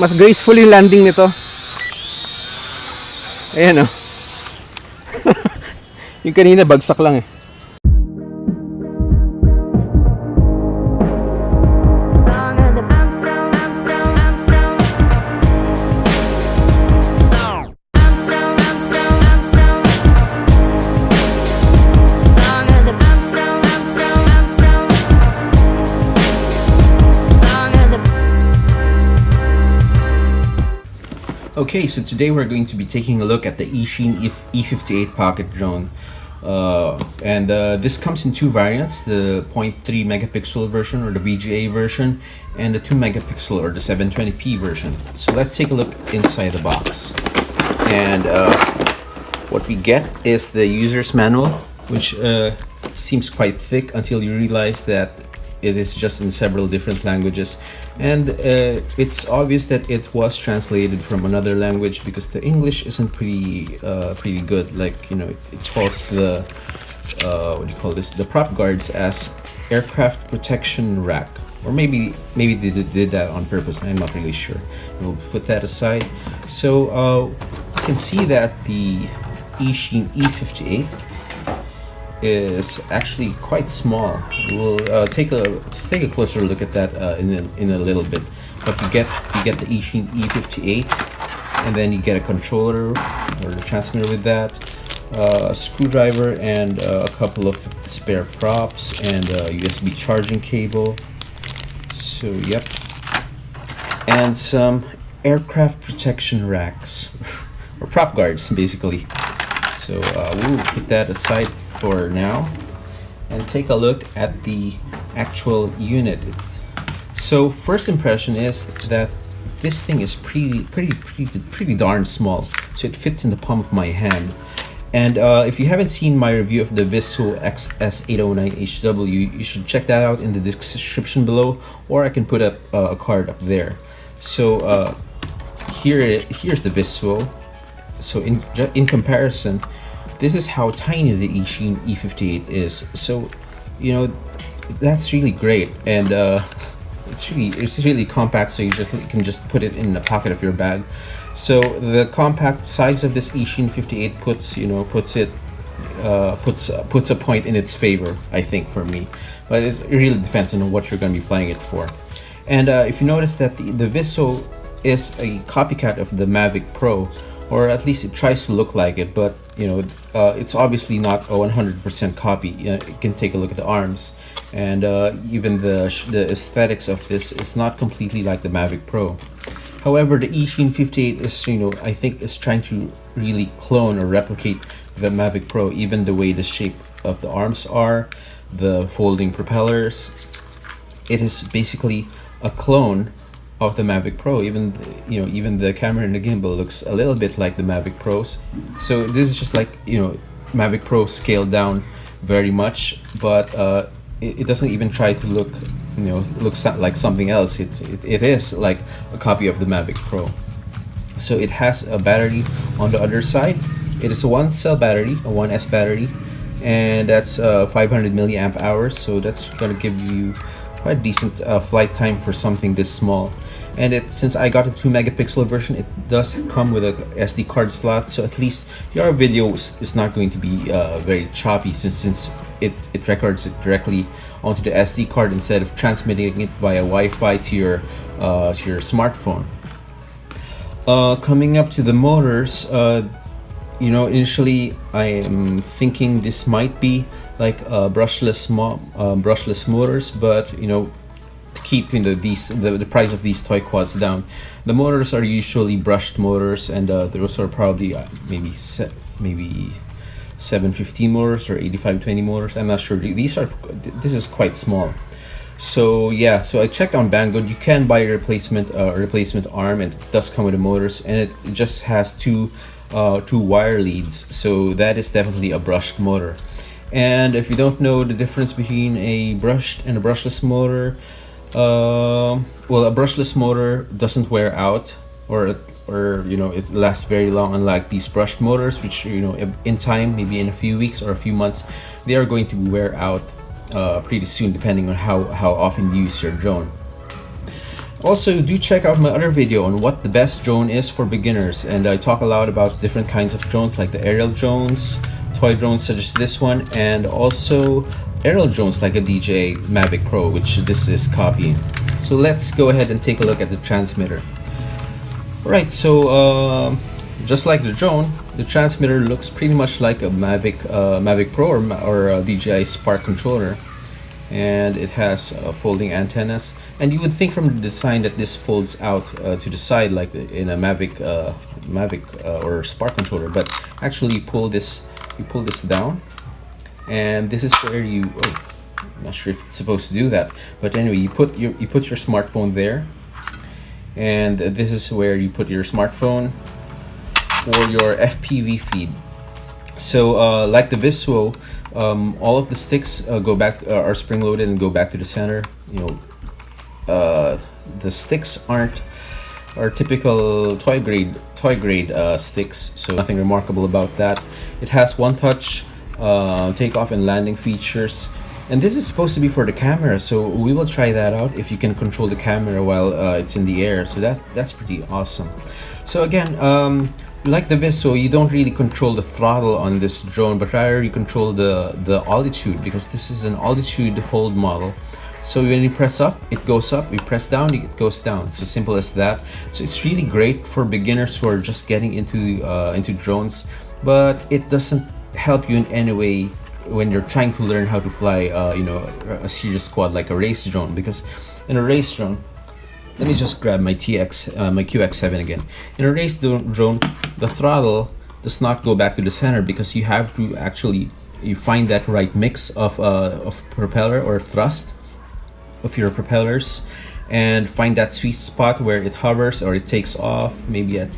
Mas graceful yung landing nito. Ayan o. Yung kanina bagsak lang eh. Okay, so today we're going to be taking a look at the Eachine E58 pocket drone. This comes in two variants, the 0.3 megapixel version or the VGA version and the 2 megapixel or the 720p version. So let's take a look inside the box. And what we get is the user's manual, which seems quite thick until you realize that it is just in several different languages, and it's obvious that it was translated from another language because the English isn't pretty good. Like, you know, it calls the what do you call this, the prop guards as aircraft protection rack, or maybe they did that on purpose. I'm not really sure. We'll put that aside. So you can see that the Eachine E58 is actually quite small. We'll take a closer look at that in a little bit. But you get the Eachine E58, and then you get a controller or the transmitter with that, a screwdriver, and a couple of spare props, and a USB charging cable. So yep, and some aircraft protection racks or prop guards basically. So we'll put that aside for now and take a look at the actual unit. So first impression is that this thing is pretty darn small. So it fits in the palm of my hand. And if you haven't seen my review of the Visuo XS809HW, you should check that out in the description below, or I can put up a card up there. So here's the Visuo. So in comparison, this is how tiny the Eachine E58 is. So, you know, that's really great, and it's really compact. So you can just put it in the pocket of your bag. So the compact size of this Eachine 58 puts a point in its favor, I think, for me. But it really depends on what you're going to be flying it for. And if you notice that the Visuo is a copycat of the Mavic Pro, or at least it tries to look like it, but you know, it's obviously not a 100% copy. You can take a look at the arms, and even the aesthetics of this is not completely like the Mavic Pro. However, the Eachine 58 is, you know, I think is trying to really clone or replicate the Mavic Pro, even the way the shape of the arms are, the folding propellers. It is basically a clone of the Mavic Pro. Even the camera and the gimbal looks a little bit like the Mavic Pros. So this is just like, you know, Mavic Pro scaled down very much, but it doesn't even try to look, you know, looks like something else. It is like a copy of the Mavic Pro. So it has a battery on the other side. It is a 1-cell battery, a 1S battery, and that's 500 milliamp hours. So that's gonna give you quite a decent flight time for something this small. And since I got a 2 megapixel version, it does come with a SD card slot, so at least your video is not going to be very choppy, since it records it directly onto the SD card instead of transmitting it via Wi-Fi to your smartphone. Coming up to the motors, you know, initially I am thinking this might be like brushless motors, but you know, to keep, you know, the price of these toy quads down, the motors are usually brushed motors, and those are probably maybe 715 motors or 8520 motors. I'm not sure. This is quite small. So yeah, so I checked on Banggood. You can buy a replacement arm, and it does come with the motors, and it just has two wire leads. So that is definitely a brushed motor. And if you don't know the difference between a brushed and a brushless motor, well, a brushless motor doesn't wear out, or you know, it lasts very long, unlike these brushed motors, which, you know, in time, maybe in a few weeks or a few months, they are going to wear out pretty soon, depending on how often you use your drone. Also, do check out my other video on what the best drone is for beginners, and I talk a lot about different kinds of drones like the aerial drones, toy drones such as this one, and also aerial drones like a DJI Mavic Pro, which this is copying. So let's go ahead and take a look at the transmitter. Alright, so just like the drone, the transmitter looks pretty much like a Mavic Pro or a DJI Spark controller, and it has folding antennas. And you would think from the design that this folds out to the side like in a Mavic or Spark controller, but actually you pull this down, and this is where you I'm not sure if it's supposed to do that, but anyway, you put your smartphone there, and this is where you put your smartphone or your FPV feed. So like the Visuo, all of the sticks go back, are spring loaded and go back to the center. You know, the sticks are typical toy grade sticks, so nothing remarkable about that. It has one touch takeoff and landing features, and this is supposed to be for the camera, so we will try that out if you can control the camera while it's in the air. So that's pretty awesome. So again, like the Visuo, you don't really control the throttle on this drone, but rather you control the altitude, because this is an altitude hold model. So when you press up, it goes up. You press down, it goes down. So simple as that. So it's really great for beginners who are just getting into drones, but it doesn't help you in any way when you're trying to learn how to fly, you know, a serious quad like a race drone. Because in a race drone, let me just grab my my QX7 again. In a race drone, the throttle does not go back to the center, because you have to actually find that right mix of propeller or thrust of your propellers, and find that sweet spot where it hovers or it takes off. Maybe at,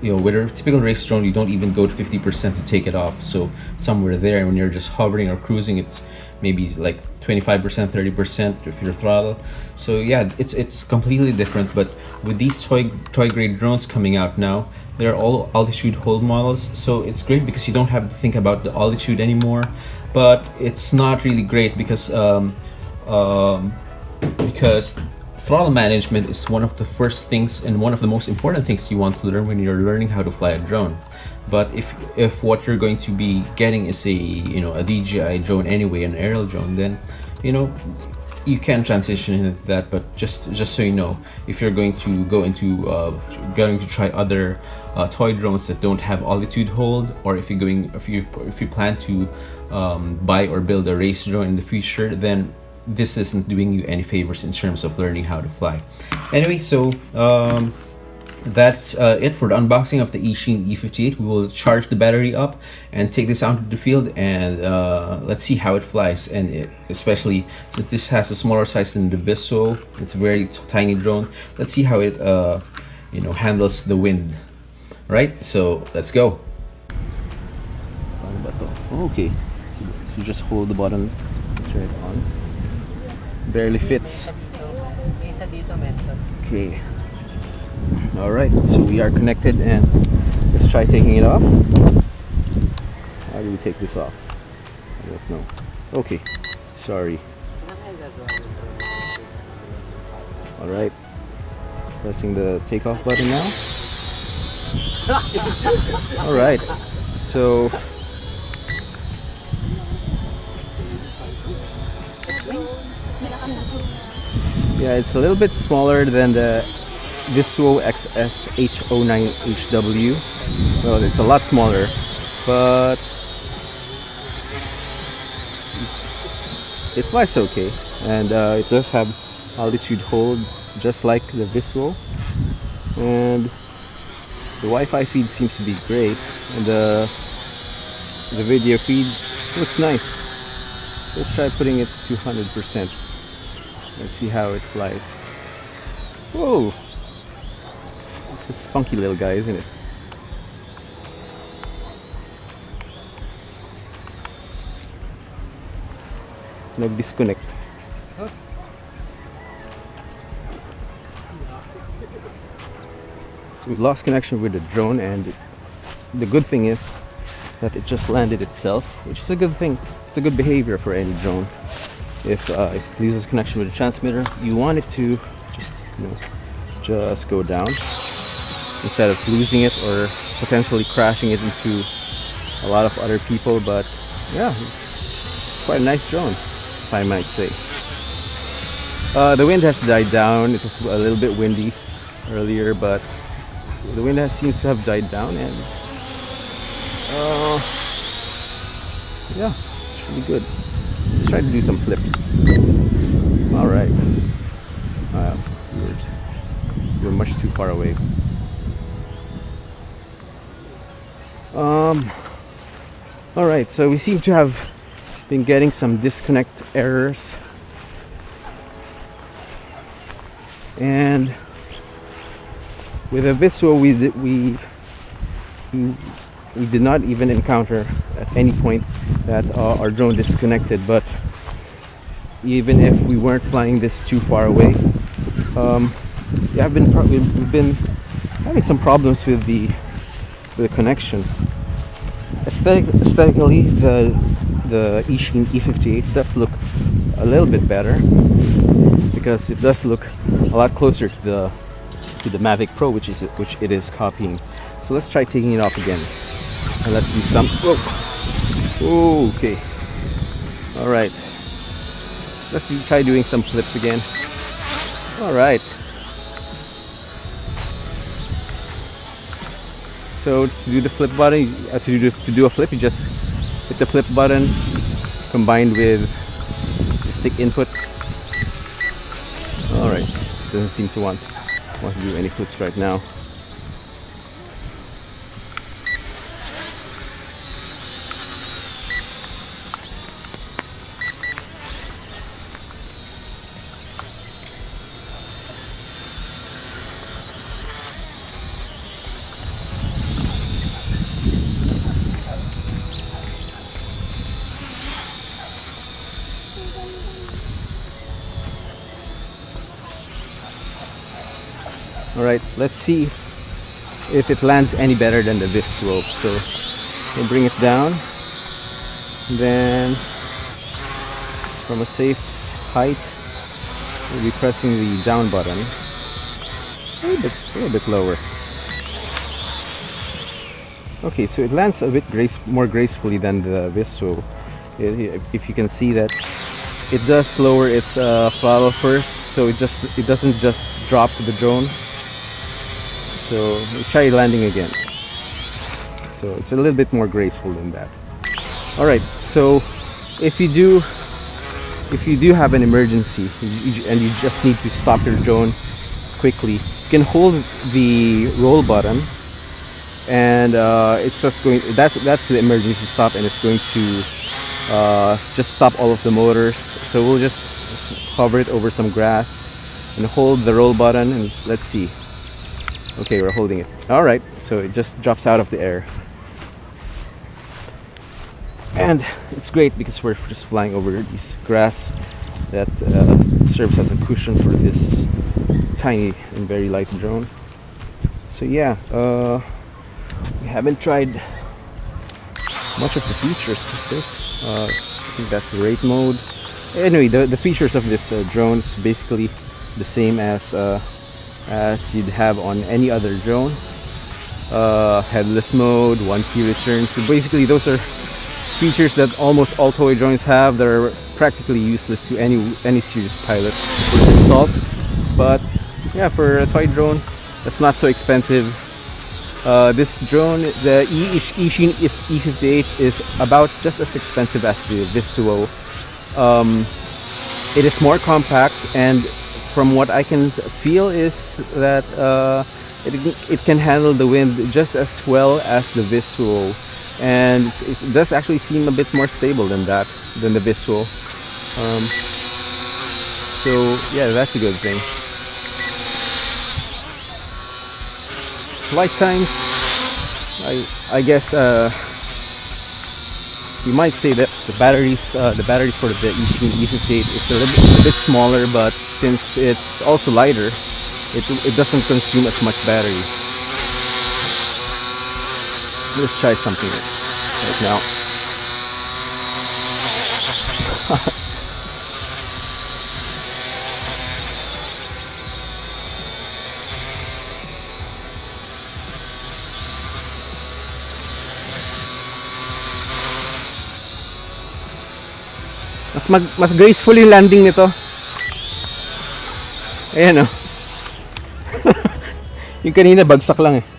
you know, with a typical race drone, you don't even go to 50% to take it off. So somewhere there, when you're just hovering or cruising, it's maybe like 25%, 30% of your throttle. So yeah, it's completely different. But with these toy grade drones coming out now, they're all altitude hold models, so it's great because you don't have to think about the altitude anymore. But it's not really great because throttle management is one of the first things and one of the most important things you want to learn when you're learning how to fly a drone. But if what you're going to be getting is a DJI drone anyway, an aerial drone, then you can transition into that. But just so you know, if you're going to go into going to try other toy drones that don't have altitude hold, or if you plan to buy or build a race drone in the future, then this isn't doing you any favors in terms of learning how to fly. Anyway, so that's it for the unboxing of the Eachine E58. We will charge the battery up and take this out to the field, and let's see how it flies. And especially since this has a smaller size than the Visuo, it's a very tiny drone. Let's see how it handles the wind. Right, so let's go. Okay, you just hold the button, turn it on. Barely fits. Okay. Alright, so we are connected, and let's try taking it off. How do we take this off? I don't know. Okay, sorry. Alright, pressing the takeoff button now. Alright, so yeah, it's a little bit smaller than the Visuo XS809HW. Well, it's a lot smaller, but it flies okay, and it does have altitude hold just like the Visuo, and the Wi-Fi feed seems to be great, and the video feed looks nice. Let's try putting it to 100%. Let's see how it flies. Whoa! It's a spunky little guy, isn't it? Nag-disconnect. So we lost connection with the drone, and the good thing is that it just landed itself, which is a good thing. It's a good behavior for any drone. If it loses connection with the transmitter, you want it to just just go down instead of losing it or potentially crashing it into a lot of other people. But yeah, it's quite a nice drone, if I might say. The wind has died down. It was a little bit windy earlier, but the wind seems to have died down, and yeah, it's really good. Let's try to do some flips. All right. We're much too far away. All right, so we seem to have been getting some disconnect errors, and with a Visuo we did not even encounter at any point that our drone disconnected. But even if we weren't flying this too far away, we've been having some problems with the connection. Aesthetically, the Eachine E58 does look a little bit better because it does look a lot closer to the Mavic Pro, which it is copying. So let's try taking it off again, and let's do some. Whoa. Okay. All right. Let's try doing some flips again. All right. So to do the flip button, to do a flip, you just hit the flip button combined with stick input. All right. Doesn't seem to want to do any flips right now. Alright, let's see if it lands any better than the Visuo. So we'll bring it down, then from a safe height we'll be pressing the down button a little bit lower. Okay, so it lands a bit more gracefully than the Visuo. If you can see that it does lower its throttle first, so it doesn't just drop to the drone. So let's try landing again. So it's a little bit more graceful than that. All right. So if you do have an emergency and you just need to stop your drone quickly, you can hold the roll button, and it's just going. That's the emergency stop, and it's going to just stop all of the motors. So we'll just hover it over some grass and hold the roll button, and let's see. Okay, we're holding it. Alright, so it just drops out of the air. And it's great because we're just flying over this grass that serves as a cushion for this tiny and very light drone. So yeah, we haven't tried much of the features of this. I think that's the rate mode. Anyway, the features of this drone is basically the same as you'd have on any other drone. Headless mode, 1P return. So basically those are features that almost all toy drones have that are practically useless to any serious pilot to install. But yeah, for a toy drone that's not so expensive, this drone, the Eachine E58, is about just as expensive as the Visuo. It is more compact, and from what I can feel is that it can handle the wind just as well as the Visuo, and it does actually seem a bit more stable than the Visuo. So yeah, that's a good thing. Flight times, I guess you might say that the battery for the Eachine E58 is a bit smaller, but since it's also lighter, it doesn't consume as much battery. Let's try something right now. Mas graceful yung landing nito. Ayan oh. Yung kanina bagsak lang eh.